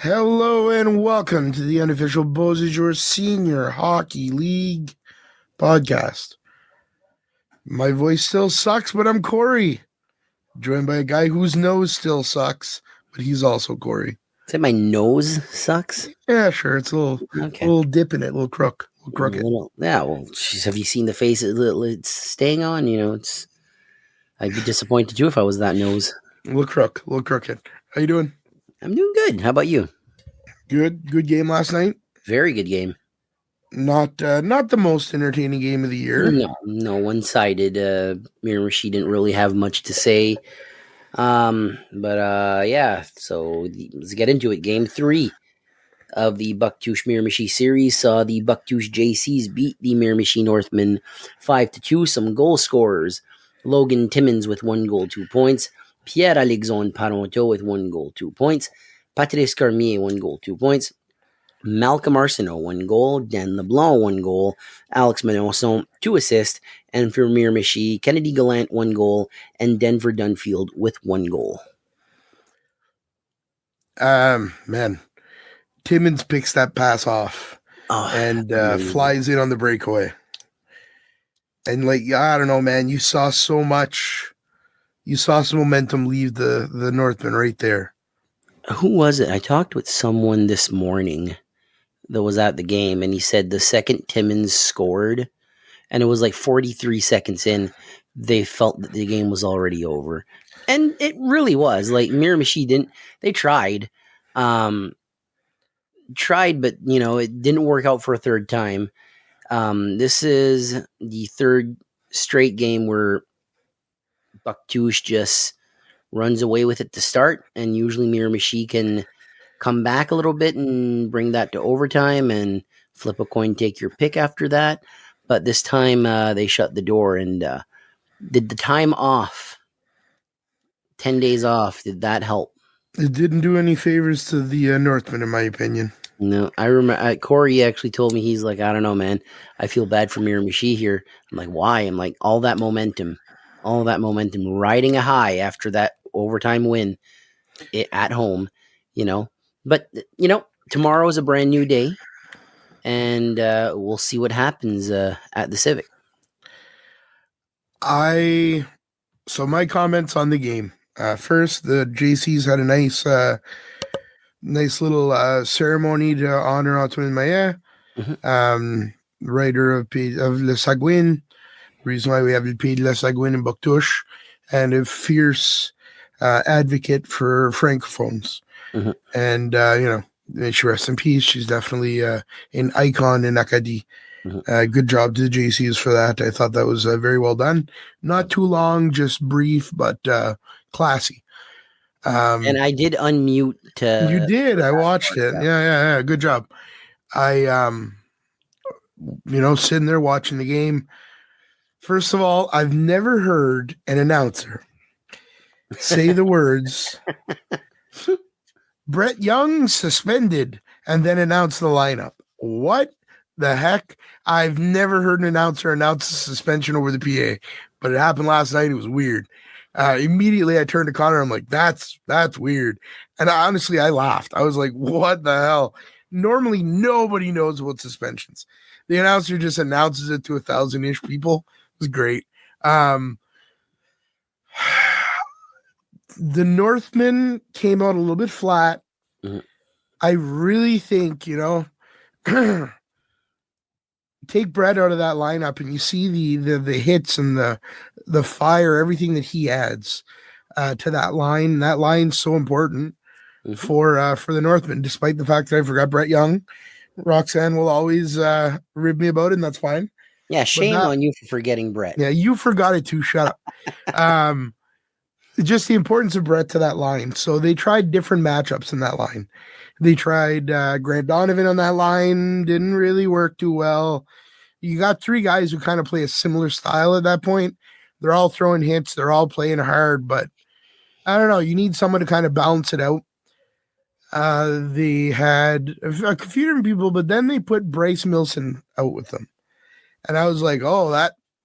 Hello and welcome to the unofficial Beausejour Senior Hockey League podcast. My voice still sucks, but I'm Corey, joined by a guy whose nose still sucks, but he's also Corey. Say my nose sucks. Yeah, sure. It's a Okay. little dip in it, a little crooked. Yeah. Well, geez, have you seen the face it's staying on? I'd be disappointed too if I was that nose. A little crooked. How you doing? I'm doing good. How about you? Good game last night. Very good game. Not the most entertaining game of the year. No, one-sided. Miramachi didn't really have much to say. Yeah. So let's get into it. Game 3 of the Bucktoosh Miramachi series saw the Bucktoosh JCs beat the Miramachi Northmen 5-2. Some goal scorers: Logan Timmins with 1 goal, 2 points; Pierre Alexandre Parenteau with 1 goal, 2 points; Patrice Cormier 1 goal, 2 points; Malcolm Arsenault 1 goal; Dan LeBlanc 1 goal; Alex Melançon 2 assists; and for Miramachi, Kennedy Gallant 1 goal, and Denver Dunfield with 1 goal. Man. Timmins picks that pass off and flies in on the breakaway. And I don't know, man, you saw some momentum leave the Northmen right there. Who was it? I talked with someone this morning that was at the game, and he said the second Timmins scored, and it was like 43 seconds in, they felt that the game was already over. And it really was. Like, Miramachi they tried, but, it didn't work out for a third time. This is the third straight game where Bucktoosh just runs away with it to start, and usually Miramachi can come back a little bit and bring that to overtime and flip a coin, take your pick after that. But this time they shut the door and did the time off, 10 days off, did that help? It didn't do any favors to the Northmen, in my opinion. No, I remember Corey actually told me, he's like, I don't know, man. I feel bad for Miramachi here. I'm like, why? I'm like, all that momentum riding a high after that overtime win at home, But, tomorrow is a brand new day, and we'll see what happens at the Civic. So my comments on the game. First, the JCs had a nice little ceremony to honor Antoine Maillet, writer of Le Sagouin. Reason why we have Le Pays de la Sagouine in Bucktoosh, and a fierce advocate for francophones. And, may she rest in peace. She's definitely an icon in Acadie. Good job to the JCs for that. I thought that was very well done. Not too long, just brief, but classy. And I did unmute. You did. I watched it. Yeah. Good job. I, sitting there watching the game. First of all, I've never heard an announcer say the words Brett Young suspended and then announce the lineup. What the heck? I've never heard an announcer announce a suspension over the PA, but it happened last night. It was weird. Immediately I turned to Connor. I'm like, that's weird. And honestly, I laughed. I was like, what the hell? Normally nobody knows about suspensions. The announcer just announces it to 1,000-ish people. It was great. The Northmen came out a little bit flat. I really think, take Brett out of that lineup and you see the hits and the fire, everything that he adds to that line. That line's so important for the Northmen, despite the fact that I forgot Brett Young. Roxanne will always rib me about it, and that's fine. Yeah, shame on you for forgetting Brett. Yeah, you forgot it too. Shut up. Just the importance of Brett to that line. So they tried different matchups in that line. They tried Grant Donovan on that line. Didn't really work too well. You got 3 guys who kind of play a similar style at that point. They're all throwing hits. They're all playing hard. But I don't know. You need someone to kind of balance it out. They had a few different people, but then they put Bryce Milson out with them. And I was like, oh,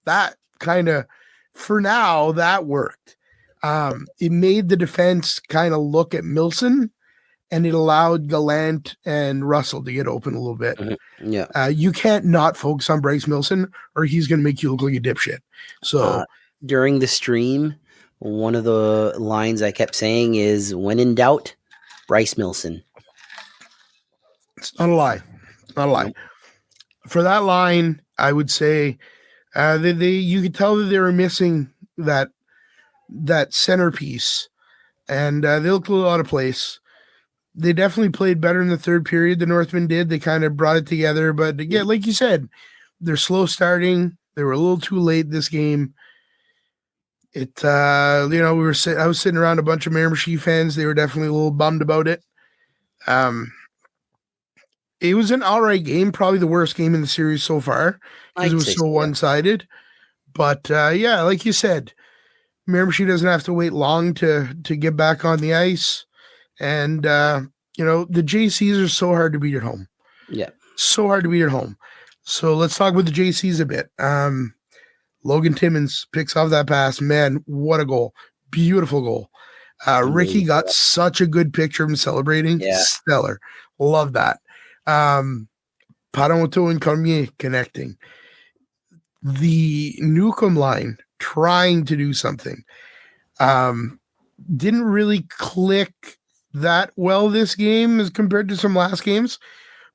that kind of, for now, that worked. It made the defense kind of look at Milson and it allowed Gallant and Russell to get open a little bit. Mm-hmm. Yeah. You can't not focus on Bryce Milson, or he's going to make you look like a dipshit. So during the stream, one of the lines I kept saying is, "When in doubt, Bryce Milson." It's not a lie. It's not a lie. Nope. For that line, I would say you could tell that they were missing that centerpiece, and they looked a little out of place. They definitely played better in the third period. The Northmen did. They kind of brought it together, but again, like you said, they're slow starting. They were a little too late this game. It, I was sitting around a bunch of Miramichi fans. They were definitely a little bummed about it. It was an all right game, probably the worst game in the series so far because it was so one-sided. But yeah, like you said, Miramichi doesn't have to wait long to get back on the ice. And, the JCs are so hard to beat at home. Yeah. So hard to beat at home. So let's talk about the JCs a bit. Logan Timmins picks off that pass. Man, what a goal. Beautiful goal. Ricky got such a good picture of him celebrating. Yeah. Stellar. Love that. Paramoto and Cormier connecting. The Newcomb line trying to do something. Didn't really click that well this game as compared to some last games,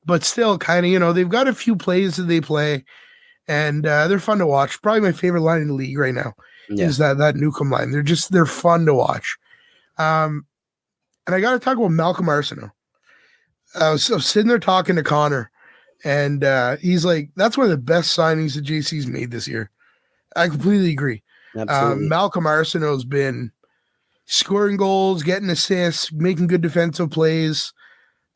but still kind of, they've got a few plays that they play, and they're fun to watch. Probably my favorite line in the league right now is that Newcomb line. They're fun to watch. And I got to talk about Malcolm Arsenault. I was sitting there talking to Connor, and he's like, that's one of the best signings the JC's made this year. I completely agree. Absolutely. Malcolm Arsenault's been scoring goals, getting assists, making good defensive plays.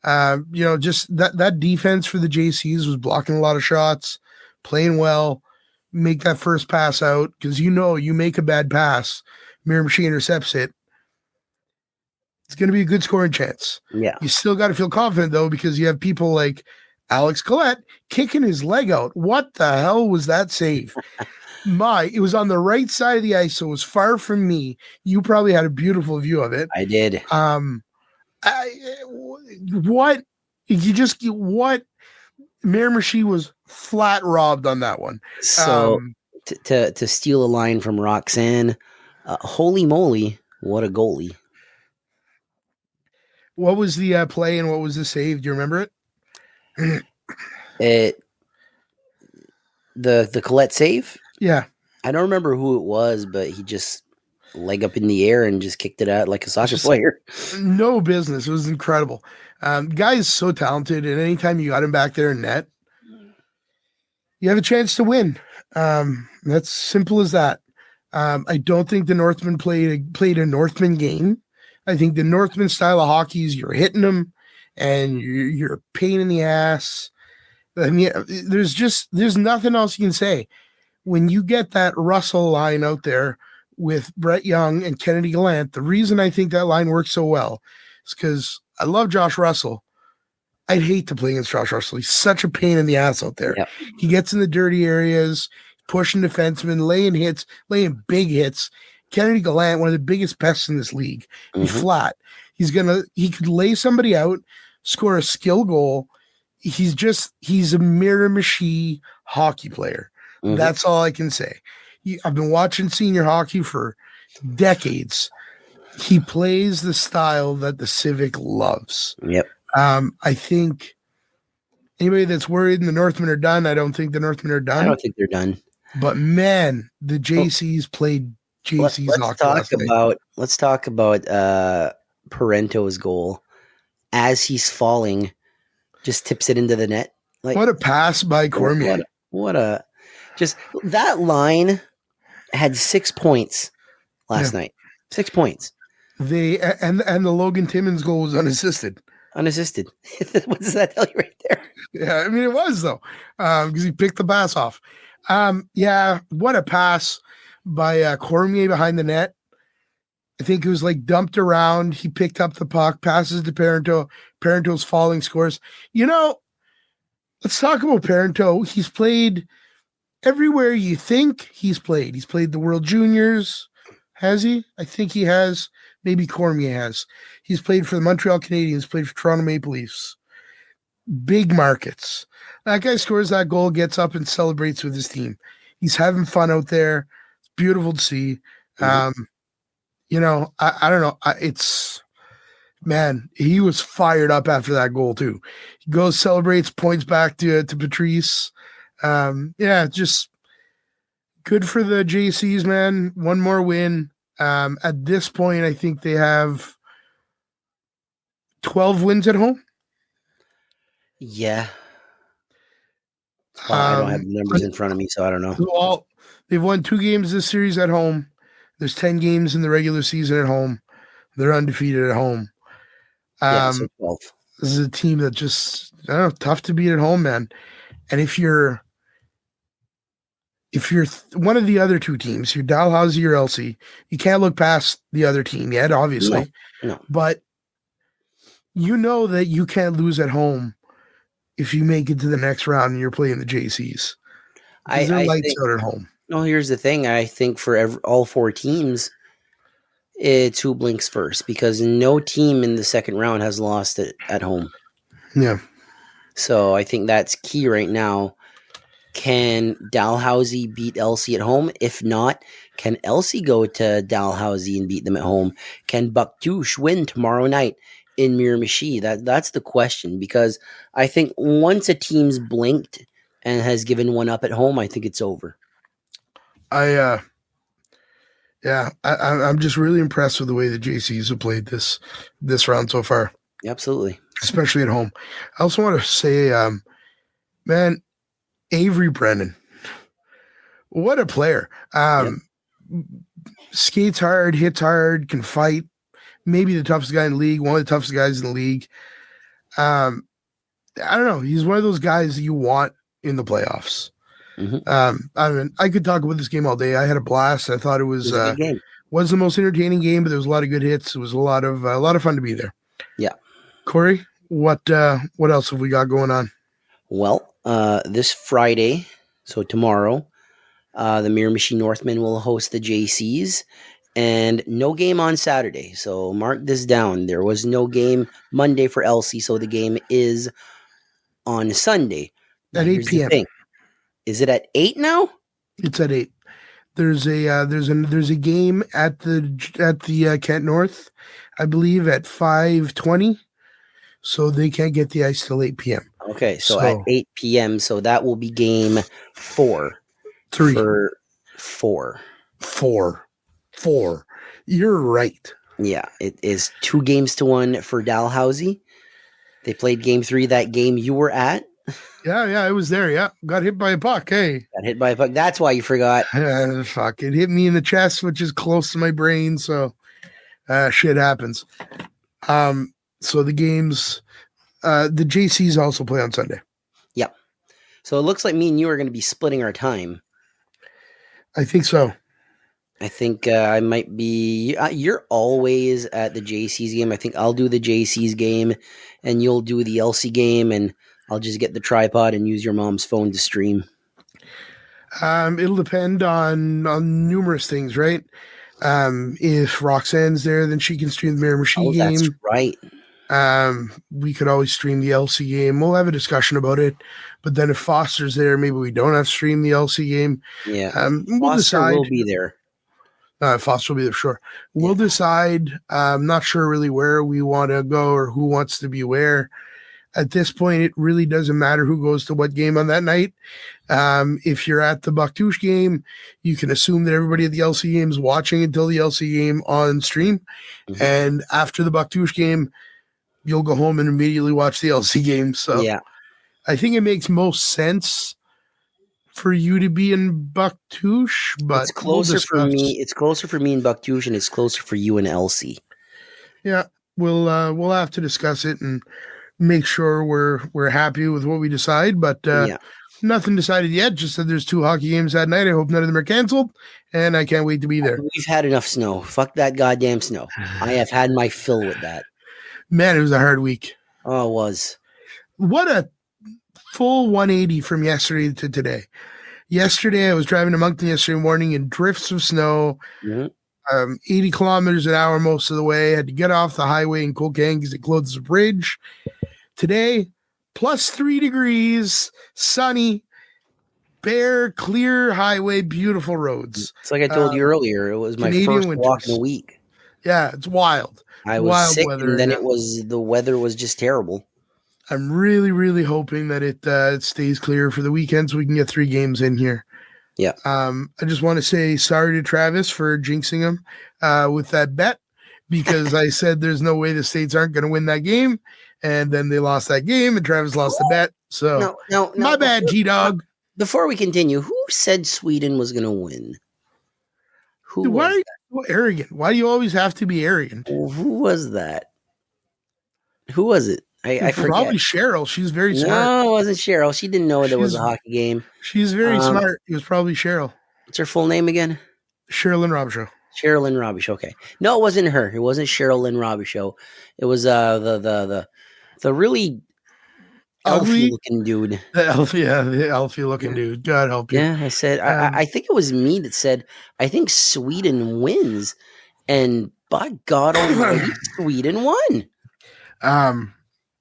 Just that defense for the JCs was blocking a lot of shots, playing well, make that first pass out, because you make a bad pass, Miramichi intercepts it, it's going to be a good scoring chance. Yeah. You still got to feel confident, though, because you have people like Alex Collette kicking his leg out. What the hell was that save? It was on the right side of the ice, so it was far from me. You probably had a beautiful view of it. I did. Miramichi was flat robbed on that one. So to steal a line from Roxanne, holy moly, what a goalie. What was the play and what was the save? Do you remember it? The Collette save? Yeah. I don't remember who it was, but he just leg up in the air and just kicked it out like a soccer player. No business. It was incredible. Guy is so talented, and anytime you got him back there in net, you have a chance to win. That's simple as that. I don't think the Northmen played a Northman game. I think the Northman style of hockey is you're hitting them and you're a pain in the ass. I mean, there's nothing else you can say. When you get that Russell line out there with Brett Young and Kennedy Gallant, the reason I think that line works so well is because I love Josh Russell. I'd hate to play against Josh Russell. He's such a pain in the ass out there. Yep. He gets in the dirty areas, pushing defensemen, laying big hits. Kennedy Gallant, one of the biggest pests in this league. He's flat. He could lay somebody out, score a skill goal. He's a Miramichi hockey player. That's all I can say. I've been watching senior hockey for decades. He plays the style that the Civic loves. Yep. I think anybody that's worried the Northmen are done, I don't think the Northmen are done. I don't think they're done. But man, the JCs played JC's hockey. Let's talk about Parento's goal as he's falling, just tips it into the net. Like, what a pass by Cormier. Just that line had 6 points last night. 6 points. And the Logan Timmins goal was unassisted. Unassisted. What does that tell you right there? Yeah, I mean it was though, because he picked the pass off. Yeah, what a pass by Cormier behind the net. I think it was like dumped around. He picked up the puck, passes to Parento. Parento's falling, scores. Let's talk about Parento. He's played everywhere you think he's played. He's played the World Juniors. Has he? I think he has. maybe Cormier has. He's played for the Montreal Canadiens, played for Toronto Maple Leafs. Big markets. That guy scores that goal, gets up and celebrates with his team. He's having fun out there. It's beautiful to see. Mhm. I don't know. Man, he was fired up after that goal too. He goes, celebrates, points back to Patrice. Just good for the JCs, man. One more win. At this point, I think they have 12 wins at home. Yeah. I don't have the numbers in front of me, so I don't know. They've won 2 games this series at home. There's 10 games in the regular season at home. They're undefeated at home. So 12. This is a team that just, I don't know, tough to beat at home, man. And if you're one of the other 2 teams, you're Dalhousie or Elsie, you can't look past the other team yet, obviously. No. But you know that you can't lose at home if you make it to the next round and you're playing the JCs. Because they're lights out at home. No, here's the thing. I think for all 4 teams, it's who blinks first, because no team in the second round has lost it at home. Yeah. So I think that's key right now. Can Dalhousie beat Elsie at home? If not, can Elsie go to Dalhousie and beat them at home? Can Bucktouche win tomorrow night in Miramichi? That's the question, because I think once a team's blinked and has given one up at home, I think it's over. I'm just really impressed with the way the JCs have played this round so far. Absolutely. Especially at home. I also want to say, man, Avery Brennan, what a player. Skates hard, hits hard, can fight. Maybe the toughest guy in the league, one of the toughest guys in the league. I don't know. He's one of those guys that you want in the playoffs. Mm-hmm. I could talk about this game all day. I had a blast. I thought it was a good game. Was the most entertaining game, but there was a lot of good hits. It was a lot of fun to be there. Yeah. Corey, what else have we got going on? Well, this Friday, so tomorrow, the Miramichi Northmen will host the JCs, and no game on Saturday. So mark this down. There was no game Monday for Elsie, so the game is on Sunday. Now, at 8 p.m. Is it at 8 now? It's at 8. There's a game at the Kent North, I believe, at 5:20. So they can't get the ice till 8 p.m. Okay, so at 8 p.m. So that will be game 4. 3. For 4. 4. You're right. Yeah, it is 2-1 for Dalhousie. They played game 3, that game you were at. Yeah, I was there. Yeah, got hit by a puck. Hey, got hit by a puck. That's why you forgot. Fuck, it hit me in the chest, which is close to my brain. So, shit happens. So the games, the JCs also play on Sunday. Yep. So it looks like me and you are going to be splitting our time. I think so. I think I might be. You're always at the JC's game. I think I'll do the JC's game, and you'll do the LC game, and I'll just get the tripod and use your mom's phone to stream. It'll depend on numerous things, right? If Roxanne's there, then she can stream the Miramichi game. That's right. We could always stream the LC game. We'll have a discussion about it. But then if Foster's there, maybe we don't have to stream the LC game. Yeah. We'll decide. Will be there. Foster will be there, sure. We'll decide. I'm not sure really where we want to go or who wants to be where. At this point, it really doesn't matter who goes to what game on that night. If you're at the Bucktouche game, you can assume that everybody at the LC game is watching until the LC game on stream. Mm-hmm. And after the Bucktouche game, you'll go home and immediately watch the LC game. So yeah, I think it makes most sense for you to be in Bucktouche, but it's closer for me. It's closer for me in Bucktouche, and it's closer for you in LC. Yeah, we'll have to discuss it and make sure we're happy with what we decide. But nothing decided yet. Just that there's 2 hockey games that night. I hope none of them are canceled, and I can't wait to be there. We've had enough snow. Fuck that goddamn snow. I have had my fill with that. Man, it was a hard week. Oh, it was. What a full 180 from yesterday to today. Yesterday, I was driving to Moncton yesterday morning in drifts of snow. Mm-hmm. 80 kilometers an hour most of the way. Had to get off the highway in Colcan because it closes the bridge. Today, +3 degrees, sunny, bare, clear highway, beautiful roads. It's like I told you earlier. It was my Canadian first walk in a winters. week. Yeah, it's wild. I was Wild sick, weather and then right now. the weather was just terrible. I'm really, really hoping that it stays clear for the weekend so we can get 3 games in here. Yeah. I just want to say sorry to Travis for jinxing him with that bet because I said there's no way the States aren't going to win that game, and then they lost that game, and Travis lost the bet. So No, my bad, T-Dog. Before we continue, who said Sweden was going to win? Why are you so arrogant? Why do you always have to be arrogant? Who was that? Who was it? I forget. Probably Cheryl. She's very smart. No, it wasn't Cheryl. She didn't know there was a hockey game. She's very smart. It was probably Cheryl. What's her full name again? Sherilyn Robichaud. Sherilyn Robichaud. Okay. No, it wasn't her. It wasn't Sherilyn Robichaud. It was the really elfy looking dude. The elfy looking dude. God help you. Yeah, I said I think it was me that said I think Sweden wins, and by God Almighty, Sweden won.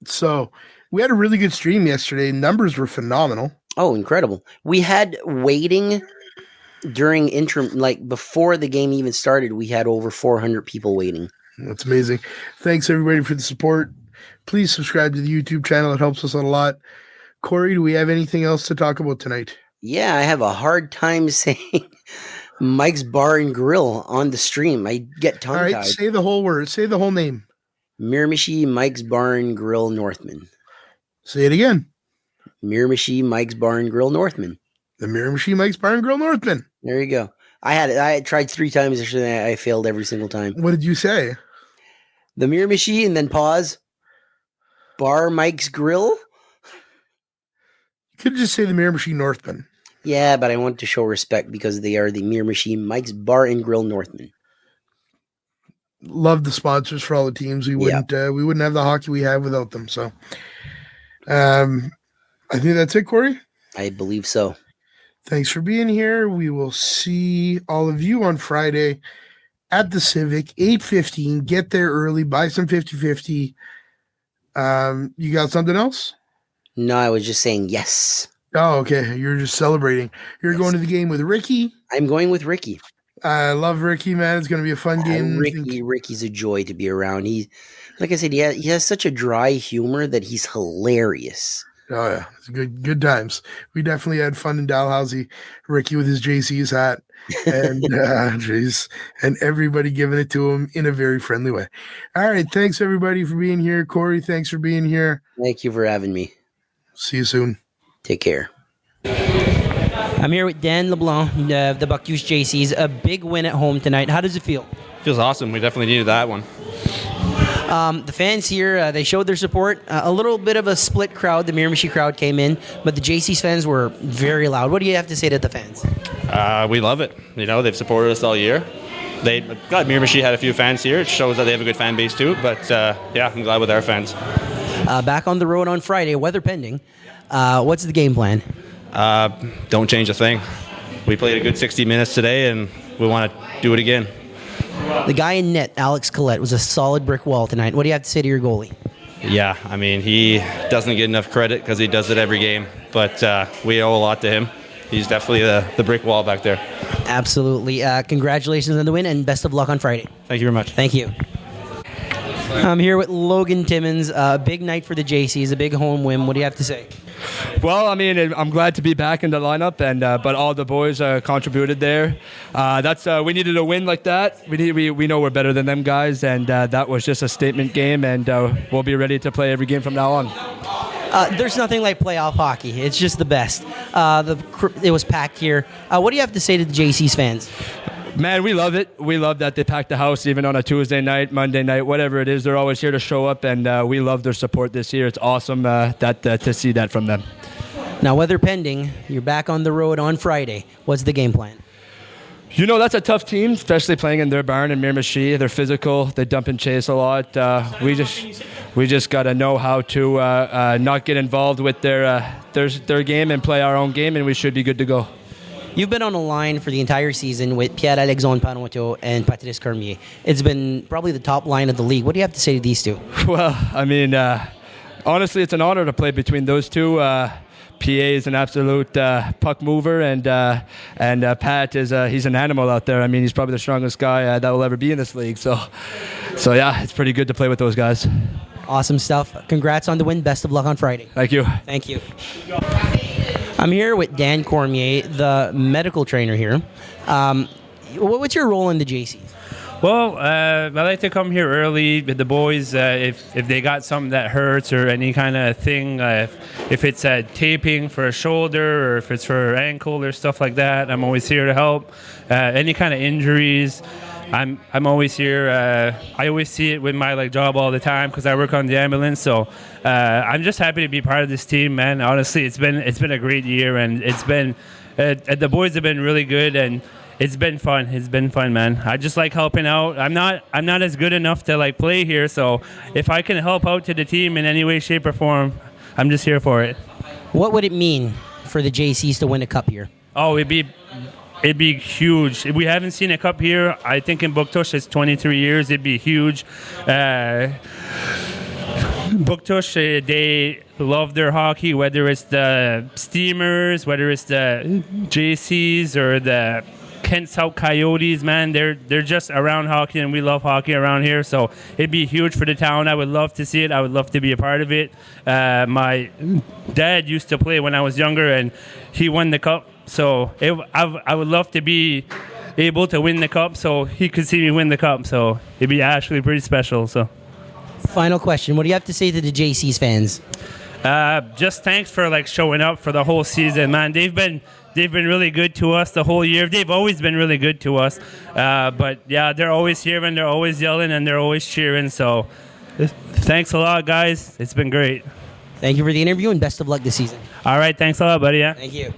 So we had a really good stream yesterday. Numbers were phenomenal. Oh, incredible. We had waiting during interim, like before the game even started, we had over 400 people waiting. That's amazing. Thanks everybody for the support. Please subscribe to the YouTube channel. It helps us out a lot. Corey, do we have anything else to talk about tonight? Yeah, I have a hard time saying Mike's Bar and Grill on the stream. I get tongue-tied. All right, say the whole word. Say the whole name. Miramichi Mike's Bar and Grill Northman. Say it again. Miramichi Mike's Bar and Grill Northman. The Miramichi Mike's Bar and Grill Northman. There you go. I had tried 3 times yesterday. I failed every single time. What did you say? The Miramichi and then pause. Bar Mike's Grill. You could just say the Miramichi Northman. Yeah, but I want to show respect because they are the Miramichi Mike's Bar and Grill Northman. Love the sponsors for all the teams. We wouldn't have the hockey we have without them. So, I think that's it, Corey. I believe so. Thanks for being here. We will see all of you on Friday at the Civic, 8:15. Get there early. Buy some 50/50. You got something else? No, I was just saying yes. Oh, okay. You're just celebrating. You're going to the game with Ricky. I'm going with Ricky. I love Ricky, man. It's going to be a fun game. Ricky's a joy to be around. He, like I said, he has such a dry humor that he's hilarious. Oh yeah, it's good times. We definitely had fun in Dalhousie. Ricky with his JC's hat, and and everybody giving it to him in a very friendly way. All right, thanks everybody for being here. Corey, thanks for being here. Thank you for having me. See you soon. Take care. I'm here with Dan LeBlanc, the Buckjuice JCs. A big win at home tonight. How does it feel? Feels awesome. We definitely needed that one. The fans here, they showed their support. A little bit of a split crowd. The Miramichi crowd came in, but the JC's fans were very loud. What do you have to say to the fans? We love it. You know, they've supported us all year. Miramichi had a few fans here. It shows that they have a good fan base too. But yeah, I'm glad with our fans. Back on the road on Friday, weather pending. What's the game plan? Don't change a thing. We played a good 60 minutes today, and we want to do it again. The guy in net, Alex Collette, was a solid brick wall tonight. What do you have to say to your goalie? Yeah, I mean, he doesn't get enough credit because he does it every game. But we owe a lot to him. He's definitely the brick wall back there. Absolutely. Congratulations on the win, and best of luck on Friday. Thank you very much. Thank you. I'm here with Logan Timmons. A big night for the JCs, a big home win. What do you have to say? Well, I mean, I'm glad to be back in the lineup, and but all the boys contributed there. We needed a win like that. We know we're better than them guys, and that was just a statement game, and we'll be ready to play every game from now on. There's nothing like playoff hockey. It's just the best. It was packed here. What do you have to say to the JC's fans? Man, we love it. We love that they pack the house even on a Tuesday night, Monday night, whatever it is. They're always here to show up, and we love their support this year. It's awesome to see that from them. Now, weather pending, you're back on the road on Friday. What's the game plan? You know, that's a tough team, especially playing in their barn in Miramichi. They're physical. They dump and chase a lot. We just got to know how to not get involved with their game and play our own game, and we should be good to go. You've been on the line for the entire season with Pierre-Alexandre Panoteau and Patrice Cormier. It's been probably the top line of the league. What do you have to say to these two? Well, I mean, honestly, it's an honor to play between those two. PA is an absolute puck mover, and Pat is he's an animal out there. I mean, he's probably the strongest guy that will ever be in this league. So yeah, it's pretty good to play with those guys. Awesome stuff. Congrats on the win. Best of luck on Friday. Thank you. Thank you. I'm here with Dan Cormier, the medical trainer here. What's your role in the JCs? Well, I like to come here early with the boys if they got something that hurts or any kind of thing. If it's taping for a shoulder or if it's for ankle or stuff like that, I'm always here to help. Any kind of injuries, I'm always here. I always see it with my job all the time because I work on the ambulance. So I'm just happy to be part of this team, man. Honestly, it's been a great year, and it's been the boys have been really good, and it's been fun. It's been fun, man. I just like helping out. I'm not as good enough to play here, so if I can help out to the team in any way, shape, or form, I'm just here for it. What would it mean for the JCs to win a cup here? Oh, it'd be huge. We haven't seen a cup here. I think in Buktush it's 23 years. It'd be huge. Buktush, they love their hockey, whether it's the Steamers, whether it's the JCs or the Kent South Coyotes, man. They're just around hockey, and we love hockey around here. So it'd be huge for the town. I would love to see it. I would love to be a part of it. My dad used to play when I was younger, and he won the cup. So I would love to be able to win the cup so he could see me win the cup. So it'd be actually pretty special. So, final question. What do you have to say to the JC's fans? Just thanks for showing up for the whole season, man. They've been really good to us the whole year. They've always been really good to us. But yeah, they're always here and they're always yelling and they're always cheering. So thanks a lot, guys. It's been great. Thank you for the interview and best of luck this season. All right, thanks a lot, buddy. Yeah. Thank you.